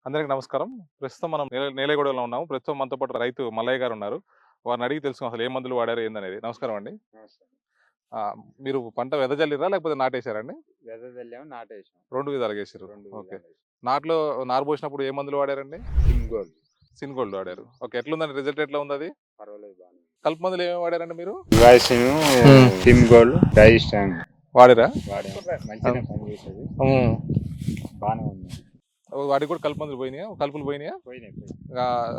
అందరికి నమస్కారం. ప్రస్తుతం మనం నేలగూడెంలో ఉన్నాము. ప్రస్తుతం మనతో పాటు రైతు మల్లయ్య గారు ఉన్నారు. వారిని అడిగి తెలుసుకుందాం అసలు ఏ మందులు వాడారు ఏందనేది. నమస్కారం అండి. నమస్తే. మీరు పంట వెదజల్లిర్రా లేకపోతే నాటేసారా అండి? వెదజల్లాము, నాటేసాం. 2 విధాలుగా ఏసిర్రు. 2 ఓకే. విధాలేసాం. నారులో నారు పోసినప్పుడు ఏ మందులు వాడారండి? సిమ్ గోల్డ్ సిన్ గోల్డ్ వాడారు. ఓకే. ఎట్లుందండి రిజల్ట్ ఎట్లా ఉందది? పర్వాలేదు, బానే ఉంది. కలుపు మందులు ఏమేమి వాడారండి మీరు? రివాసిన్, సిమ్ గోల్డ్, డైస్టాంగ్ వాడిరా? వాడాము. మంచిగానే పనిచేసేది, హ్మ్. బానే ఉంది. వాడికి కూడా కలుపు మందులు పోయినాయా? కలుపులు పోయినాయా? పోయినాయి.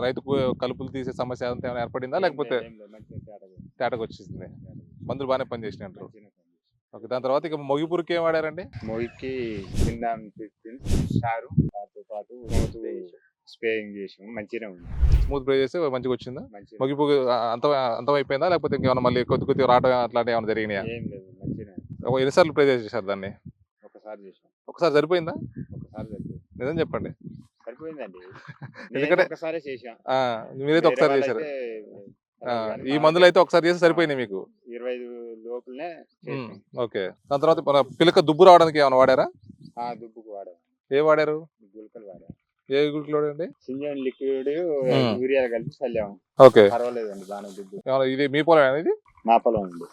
రైతుకు కలుపులు తీసే సమస్య అదంతా ఏమైనా ఏర్పడిందా? లేకపోతే ఏం లేదు, మంచిగా తేడా తేటగొచ్చేసింది? మందులు బాగానే పనిచేసినాయి అంటారు. మంచిగానే పనిచేసింది. ఓకే. దాని తర్వాత ఇక మొగి పురుగుకి ఏం వాడారండి? మొగికి కింద సారు దాంతో పాటు స్ప్రేయింగ్ చేసాము, మంచిగానే ఉంది. స్మూత్ ప్రే చేస్తే మంచిగొచ్చిందా? మంచిగా మొగిపోగు అంతమైపోయిందా? లేకపోతే ఇంకేమన్నా మళ్ళీ కొద్ది కొద్దిగా రావడం అట్లాంటివి ఏమన్నా జరిగినాయా? ఏం లేదు, మంచిగానే ఎన్ని సార్లు ప్రే చేసేసారు దాన్ని? ఒకసారి చేసాం. ఒకసారి సరిపోయిందా? ఒకసారి సరిపోయింది. నిజం చెప్పండి. సరిపోయిందండి. ఎందుకంటే ఒకసారే చేసాం. ఆ! మీరైతే వేరే ఒకసారి చేశారు. వాళ్ళైతే ఆ! కానీ ఈ మందులైతే ఒకసారి చేస్తే సరిపోయినాయి మీకు. 25 లోపులనే హ్మ్. చేసాం. ఓకే. దాని తర్వాత మన పిలక దుబ్బు రావడానికి ఏమన్నా వాడారా? దుబ్బుకు వాడాం, ఏం వాడారు? గుళికలు వాడాం. ఏ గుళికలు వాడారండి? సింజన్ లిక్విడ్, హ్మ్. యూరియా కలిపి చల్లాము. ఓకే. పర్వాలేదండి, బాగానే దుబ్బు. ఏమన్నా ఇది మీ పొలమేనా ఇది? మా పొలం ఉంది.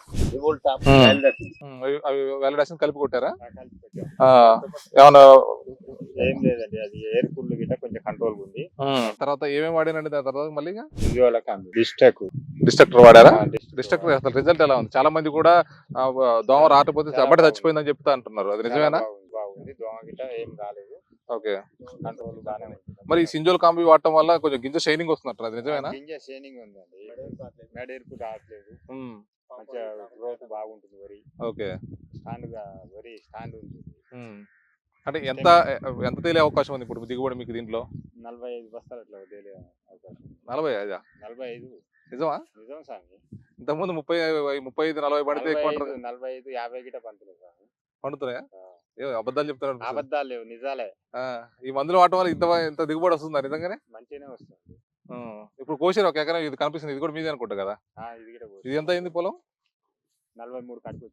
అవి వెల్లడేషన్ కలిపి కొట్టారా? కలిపి పెట్టాం. ఆ! ఏమన్నా ఏం లేదండి, అది ఎయిర్ కూల్ గిట్ట కొంచెం కంట్రోల్ ఉంది. తర్వాత ఏమేమి వాడారండి దాని తర్వాత మళ్ళీ ఇక? డిస్ట్రక్టర్ వాడారా? డిస్ట్రక్టర్ అసలు రిజల్ట్ ఎలా ఉంది? చాలా మంది కూడా దోమ రాకపోతే చాలా అబ్బటి బాగుంది. చచ్చిపోయిందని చెప్తా అంటున్నారు. అది నిజమేనా? బాగుంది, దోమ గిట్ట ఏం రాలేదు. ఓకే. కంట్రోల్ బాగానే ఉంది. మరి ఈ సింజోల్ కాంబి వాడటం వల్ల కొంచెం గింజ షైనింగ్ వస్తున్నట్టు అది నిజమేనా? గింజ షేనింగ్ ఉందండి, మెడేర్పు రావట్లేదు. ఉమ్. మంచిగా గ్రోత్ బాగుంటుంది. వరి ఓకే. వరి స్టాండ్ ఉంది. ఉమ్. అంటే ఎంత ఎంత తేలే అవకాశం ఉంది ఇప్పుడు దిగుబడి మీకు దీంట్లో? 45 బస్తాలు అట్లా తేలే అవకాశం. 45? 45 నిజమా? నిజం స్వామి. ఇంతకుముందు 35 40 పడితే ఎక్కువ అంటారు. 45 50 గిట్ట పంతులు స్వామి. పండుతున్నాయా? ఏ అబద్ధాలు చెప్తారు. అబద్ధాలు లేవు, నిజాలే. ఈ మందులు వాడటం వల్ల ఇంత దిగుబడి వస్తుందా నిజంగానే? మంచిగానే వస్తుంది. ఇప్పుడు కోసారు ఒక ఎకరం, ఇది కనిపిస్తుంది, ఇది కూడా మీదే అనుకుంటా కదా? ఇది కూడా ఇది ఎంత అయింది పొలం? 43 కాడికి వచ్చింది.